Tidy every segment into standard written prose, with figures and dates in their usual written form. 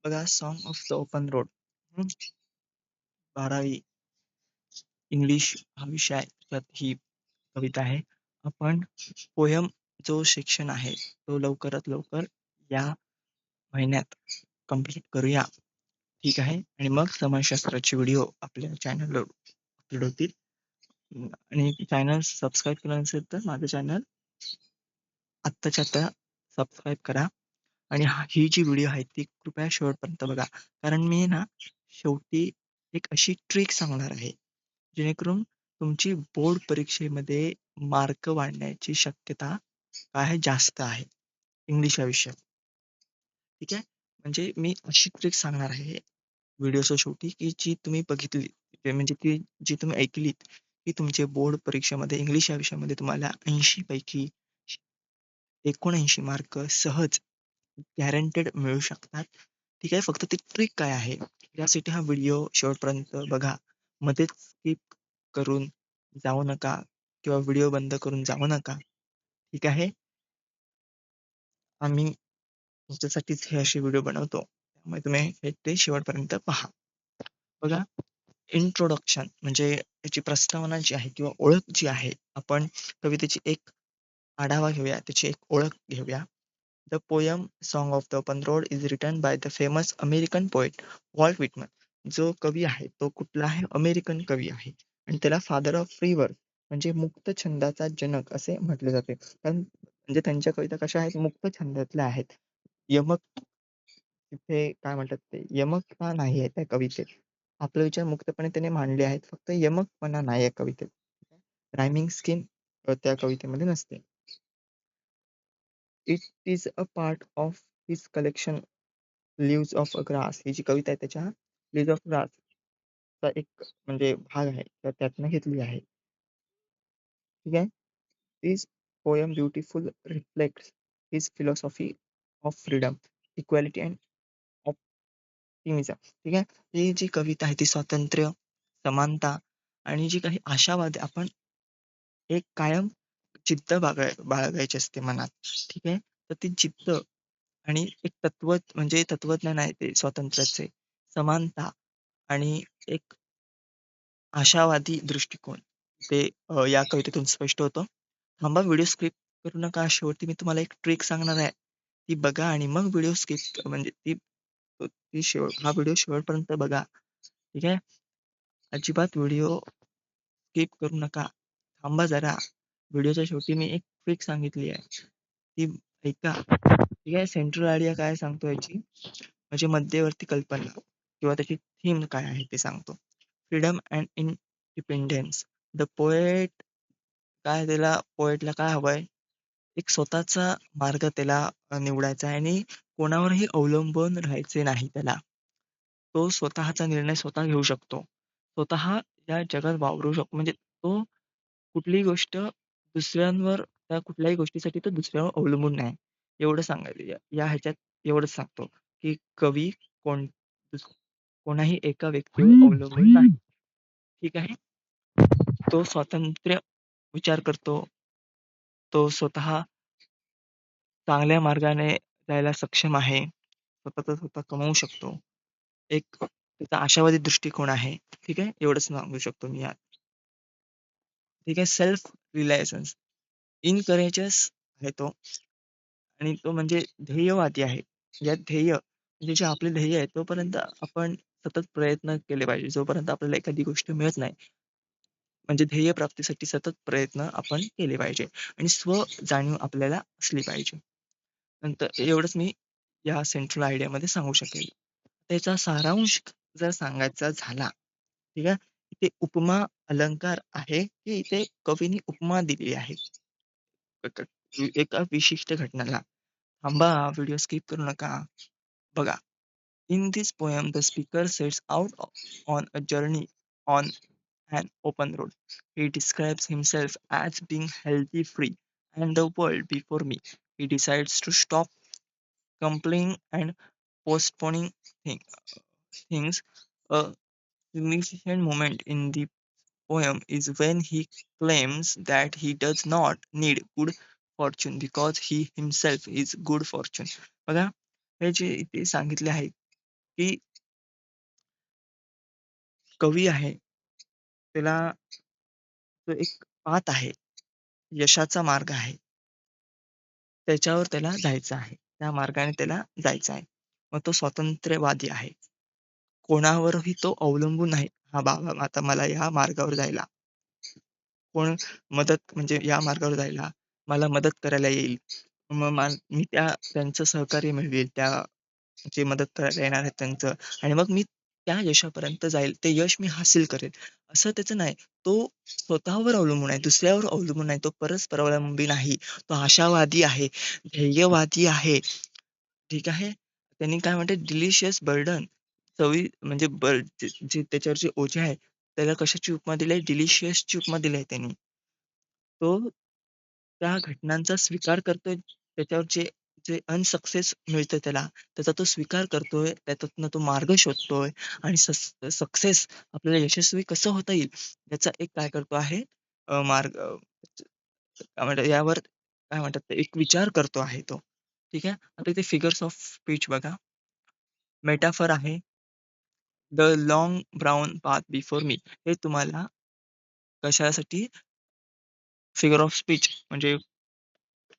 बघा song of the open road. 12वी English हा विषय आहे. त्यात ही कविता आहे. आपण पोयम जो सेक्शन आहे तो लवकरात लवकर या महिन्यात कंप्लीट करूया. ठीक आहे. आणि मग समाजशास्त्राचे व्हिडिओ आपल्या चॅनलवर अपलोड होतील. आणि चॅनल सबस्क्राईब केलं नसेल तर माझं चॅनल आत्ताच्या आत्ता सबस्क्राईब करा. आणि ही जी व्हिडिओ आहे ती कृपया शेवटपर्यंत बघा. कारण मी ना शेवटी एक अशी ट्रिक सांगणार आहे जेणेकरून तुमची बोर्ड परीक्षेमध्ये मार्क वाढण्याची शक्यता काय आहे जास्त आहे इंग्लिश या विषयात. ठीक आहे. म्हणजे मी अशी ट्रिक सांगणार आहे व्हिडिओच्या शेवटी की जी तुम्ही बघितली म्हणजे ती जी तुम्ही ऐकलीत की तुमचे बोर्ड परीक्षेमध्ये इंग्लिश या विषयामध्ये तुम्हाला 80 पैकी 79 मार्क सहज गॅरंटेड मिळू शकतात. ठीक आहे. फक्त ती ट्रिक काय आहे यासाठी हा व्हिडिओ शेवटपर्यंत बघा. मध्येच स्किप करून जाऊ नका किंवा व्हिडिओ बंद करून जाऊ नका. ठीक आहे. आम्ही तुमच्यासाठीच हे असे व्हिडिओ बनवतो. त्यामुळे तुम्ही हे ते शेवटपर्यंत पहा. बघा, इंट्रोडक्शन म्हणजे याची प्रस्तावना जी आहे किंवा ओळख जी आहे, आपण कवितेची एक आढावा घेऊया, त्याची एक ओळख घेऊया. The poem song of the open road is written by the famous American poet Walt Whitman. जो कवी आहे तो कुठला आहे? अमेरिकन कवी आहे आणि त्याला फादर ऑफ फ्री वर्ड म्हणजे मुक्त छंदाचा जनक असे म्हटले जाते. कारण म्हणजे त्यांच्या कविता कशा आहेत? मुक्त छंदातल्या आहेत. यमक तिथे काय म्हणतात ते यमकता नाही आहे त्या कवितेत. आपले विचार मुक्तपणे त्याने मांडले आहेत. फक्त यमकपणा नाही आहे कवितेत. रायमिंग स्कीम त्या कवितेमध्ये नसते. It is a part of his collection leaves of a grass. ही जी कविता आहे त्याच्या लिव्हज ऑफ ग्रास चा एक म्हणजे भाग आहे. तर त्यातनं घेतली आहे. ठीक आहे. This poem beautiful reflects his philosophy of freedom, equality and optimism. ठीक आहे. ही जी कविता आहे ती स्वातंत्र्य, समानता आणि जी काही आशावाद आपण एक कायम जिद्द बाळगायची असते मनात. ठीक आहे. तर ती जिद्द आणि एक म्हणजे तत्वज्ञान आहे ते स्वातंत्र्याचे, समानता आणि एक आशावादी दृष्टिकोन ते या कवितेतून स्पष्ट होतं. थांबा, व्हिडिओ स्किप करू नका. शेवटी मी तुम्हाला एक ट्रिक सांगणार आहे. ती बघा आणि मग व्हिडिओ स्किप म्हणजे हा व्हिडिओ शेवटपर्यंत बघा. ठीक आहे. अजिबात व्हिडिओ स्किप करू नका. थांबा जरा. व्हिडिओच्या शेवटी मी एक ट्रिक सांगितली आहे. ती ऐका. ठीक आहे. सेंट्रल आयडिया काय सांगतो याची म्हणजे मध्यवर्ती कल्पना किंवा त्याची थीम काय आहे ते सांगतो. Freedom and independence. The poet पोएटला काय हवंय? एक स्वतःचा मार्ग त्याला निवडायचा आहे आणि कोणावरही अवलंबून राहायचे नाही त्याला. तो स्वतःचा निर्णय स्वतः घेऊ शकतो. स्वतः या जगात वावरू शकतो. म्हणजे तो कुठलीही गोष्ट दुसऱ्यांवर त्या कुठल्याही गोष्टीसाठी तो दुसऱ्यावर अवलंबून नाही. एवढं सांगायचं या ह्याच्यात एवढंच सांगतो, की कवी कोणाही एका व्यक्तीवर अवलंबून नाही. ठीक आहे. तो स्वातंत्र्य विचार करतो. तो स्वतः चांगल्या मार्गाने जायला सक्षम आहे. स्वतःचा स्वतः कमवू शकतो. एक त्याचा आशावादी दृष्टिकोन आहे. ठीक आहे. एवढंच सांगू शकतो मी यात. ठीक आहे. सेल्फ रिलायन्स इनकरेजस आहे तो आणि तो म्हणजे ध्येयवादी आहे. या म्हणजे जे आपले ध्येय आहे तोपर्यंत आपण सतत प्रयत्न केले पाहिजे. जोपर्यंत आपल्याला एखादी गोष्ट मिळत नाही. म्हणजे ध्येय प्राप्तीसाठी सतत प्रयत्न आपण केले पाहिजे आणि जाणीव आपल्याला असली पाहिजे. नंतर एवढंच मी या सेंट्रल आयडियामध्ये सांगू शकेल. त्याचा सारांश जर सांगायचा झाला, ठीक आहे. इथे उपमा अलंकार आहे, की इथे कवीने उपमा दिली आहे. एका विशिष्ट घटनेला. थांबा, व्हिडिओ स्किप करू नका. बघा. In this poem, the speaker sets out on a journey on an open road. He describes himself as being healthy, free, and the world before me. He decides to stop complaining and postponing things. A significant moment in the poem is when he claims that he does not need good fortune because he himself is good fortune. बघा, हे जे इथे सांगितले आहे की कवी आहे, त्याला तो एक पाथ आहे, यशाचा मार्ग आहे. त्याच्यावर त्याला जायचं आहे. त्या मार्गाने त्याला जायचं आहे. मग तो स्वातंत्र्यवादी आहे. कोणावरही तो अवलंबून नाही. हां, बाबा आता मला या मार्गावर जायला कोण मदत म्हणजे या मार्गावर जायला मला मदत करायला येईल. मग मी त्यांचं सहकार्य मिळवेल. जे मदत करायला येणार आहेत त्यांचं आणि मग मी त्या यशापर्यंत जाईल. ते यश मी हासिल करेल. असं त्याचं नाही. तो स्वतःवर अवलंबून आहे. दुसऱ्यावर अवलंबून नाही. तो परस्परावलंबी नाही. तो आशावादी आहे, ध्येयवादी आहे. ठीक आहे. त्यांनी काय म्हणतात डिलिशियस बर्डन म्हणजे जे जे त्याच्यावर जे ओझे आहे, त्याला कशाची उपमा दिली आहे? डिलिशियसची उपमा दिली आहे त्यांनी. तो त्या घटनांचा स्वीकार करतोय. त्याच्यावर जे जे अनसक्सेस मिळतं त्याला, त्याचा तो स्वीकार करतोय. त्याच्यातनं तो मार्ग शोधतोय आणि सक्सेस आपल्याला यशस्वी कसं होता येईल, याचा एक काय करतो आहे मार्ग काय म्हणतात यावर काय म्हणतात ते एक विचार करतो आहे तो. ठीक आहे. आता इथे फिगर्स ऑफ स्पीच बघा. मेटाफर आहे. The long brown path before me. हे तुम्हाला कशासाठी फिगर ऑफ स्पीच म्हणजे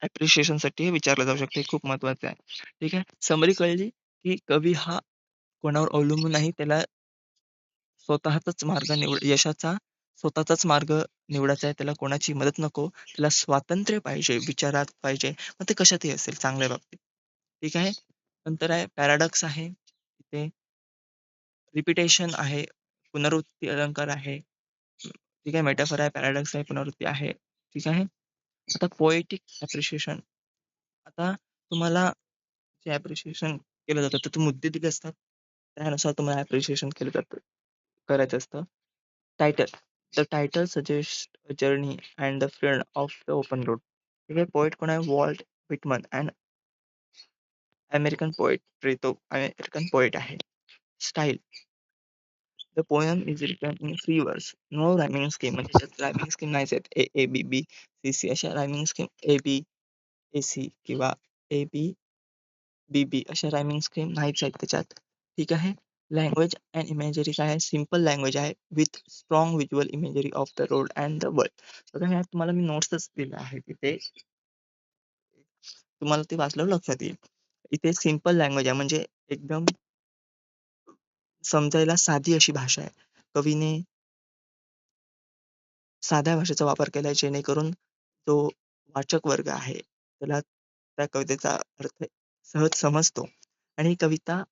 ॲप्रिशिएशनसाठी विचारलं जाऊ शकते. हे खूप महत्त्वाचं आहे. ठीक आहे. समरी कळली, की कवी हा कोणावर अवलंबून नाही. त्याला स्वतःचाच मार्ग यशाचा स्वतःचाच मार्ग निवडायचा आहे. त्याला कोणाची मदत नको. त्याला स्वातंत्र्य पाहिजे, विचारात पाहिजे. मग ते कशातही असेल चांगल्या बाबतीत. ठीक आहे. नंतर आहे पॅराडॉक्स आहे. इथे रिपिटेशन आहे, पुनरुक्ती अलंकार आहे. ठीक आहे. मेटाफर आहे, पॅराडॉक्स आहे, पुनरुक्ती आहे. ठीक आहे. आता पोएटिक ॲप्रिशिएशन. आता तुम्हाला जे ॲप्रिशिएशन केलं जातं, तर ते मुद्दे दिले असतात. त्यानुसार तुम्हाला ॲप्रिशिएशन केलं जातं, करायचं असतं. Title. The title suggest a journey and the friend of the open road. ठीक आहे. पोएट कोण आहे? Walt Whitman and American poetry. तो अमेरिकन पोएट आहे. Style. The poem is written in free verse. No rhyming scheme म्हणजे त्यात rhyming scheme नाहीच आहेत. A, A, B, B, C, C अशा rhyming scheme A, B, A, C किंवा A, B, बी, बी अशा rhyming scheme नाहीच आहेत त्याच्यात. ठीक आहे. लँग्वेज अँड इमेजरी काय आहे? सिंपल लँग्वेज आहे with strong visual imagery of the road and the world. बघा ह्यात तुम्हाला मी नोट्सच दिल्या आहेत तिथे. तुम्हाला ते वाचल्यावर लक्षात येईल. इथे सिंपल लँग्वेज आहे म्हणजे एकदम समजायला साधी अशी भाषा आहे. कवीने साध्या भाषेचा वापर केलाय जेणेकरून जो वाचक वर्ग आहे त्याला त्या कवितेचा अर्थ सहज समजतो आणि ही कविता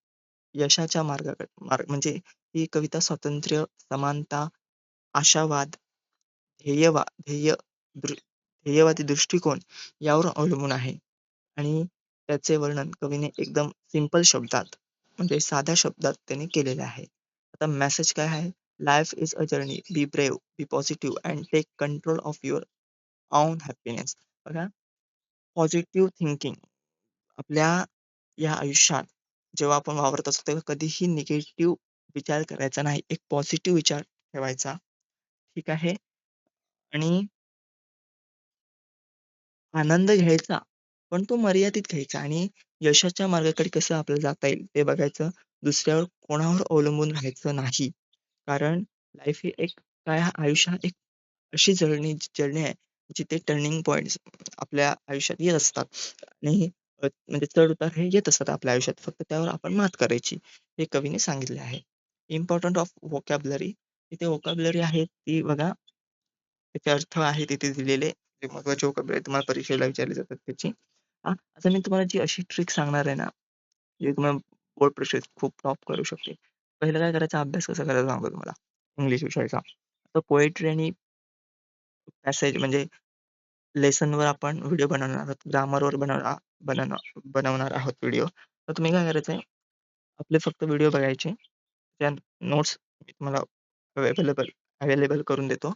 यशाच्या म्हणजे ही कविता स्वातंत्र्य, समानता, आशावाद, ध्येय ध्येयवादी दृष्टिकोन यावर अवलंबून आहे आणि त्याचे वर्णन कवीने एकदम सिंपल शब्दात म्हणजे साध्या शब्दात त्याने केलेले आहे. आता मेसेज काय आहे? Life is a journey. Be brave, be positive and take control of your own happiness. बघा, पॉझिटिव्ह थिंकिंग आपल्या या आयुष्यात जेव्हा आपण वावरत असतो तेव्हा कधीही निगेटिव्ह विचार करायचा नाही. एक पॉझिटिव्ह विचार ठेवायचा. ठीक आहे. आणि आनंद घ्यायचा, पण तो मर्यादित घ्यायचा आणि यशाच्या मार्गाकडे कसं आपल्याला जाता येईल ते बघायचं. दुसऱ्यावर कोणावर अवलंबून राहायचं नाही. कारण लाईफ ही एक काय आयुष्य हा एक अशी जर्नी आहे, जिथे टर्निंग पॉइंट्स आपल्या आयुष्यात येत असतात आणि म्हणजे चढ-उतार हे येत असतात आपल्या आयुष्यात. फक्त त्यावर आपण मात करायची, हे कवीने सांगितले आहे. Important of vocabulary. इथे व्होकॅब्युलरी आहे ती बघा, त्याचे अर्थ आहे तिथे दिलेले. जे महत्त्वाचे व्होकॅब्युलरी तुम्हाला परीक्षेला विचारले जातात त्याची. हां, आता मी तुम्हाला जी अशी ट्रिक सांगणार आहे ना, जी तुम्हाला बोर्ड परीक्षेत खूप टॉप करू शकते. पहिलं काय करायचा अभ्यास कसा करायचा सांगतो तुम्हाला, इंग्लिश विषयाचा. तर पोएट्री आणि पॅसेज म्हणजे लेसनवर आपण व्हिडिओ बनवणार आहोत. ग्रामरवर बनवणार आहोत व्हिडिओ. तर तुम्ही काय करायचंय, आपले फक्त व्हिडिओ बघायचे. त्या नोट्स मी तुम्हाला अवेलेबल अवेलेबल करून देतो.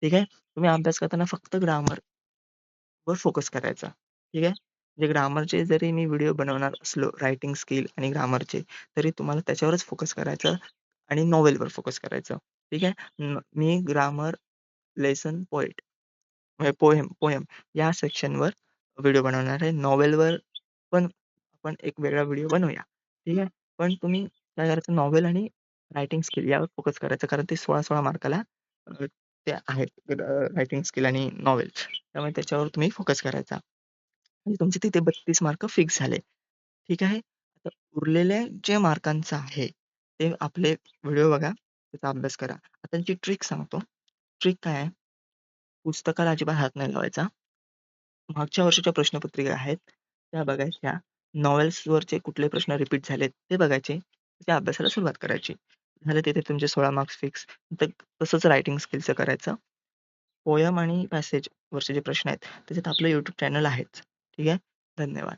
ठीक आहे. तुम्ही अभ्यास करताना फक्त ग्रामरवर फोकस करायचा. ठीक आहे. म्हणजे ग्रामरचे जरी मी व्हिडिओ बनवणार असलो, रायटिंग स्किल आणि ग्रामरचे, तरी तुम्हाला त्याच्यावरच फोकस करायचं आणि नॉव्हेलवर फोकस करायचं. ठीक आहे. मी ग्रामर, लेसन, म्हणजे पोएम या सेक्शनवर व्हिडिओ बनवणार आहे. नॉव्हेलवर पण आपण एक वेगळा व्हिडिओ बनवूया. ठीक आहे. पण तुम्ही काय करायचं नॉव्हेल आणि रायटिंग स्किल यावर फोकस करायचं. कारण ते 16-16 मार्काला ते आहेत रायटिंग स्किल आणि नॉव्हेल्स. त्यामुळे त्याच्यावर तुम्ही फोकस करायचा. म्हणजे तुमचे तिथे 32 मार्क फिक्स झाले. ठीक आहे. आता उरलेले जे मार्कांचं आहे, ते आपले व्हिडिओ बघा, त्याचा अभ्यास करा. आता त्यांची ट्रिक सांगतो. ट्रिक काय आहे? पुस्तकाला अजिबात हात नाही लावायचा. मागच्या वर्षीच्या प्रश्नपत्रिका आहेत, त्या बघायच्या. नॉव्हेल्सवरचे कुठले प्रश्न रिपीट झालेत ते बघायचे. त्या अभ्यासाला सुरुवात करायची. झाले तिथे तुमचे 16 मार्क्स फिक्स. तर तसंच रायटिंग स्किलचं करायचं. पोयम आणि पॅसेज वरचे जे प्रश्न आहेत, त्याच्यात आपलं YouTube चॅनल आहेच. ठीक आहे. धन्यवाद.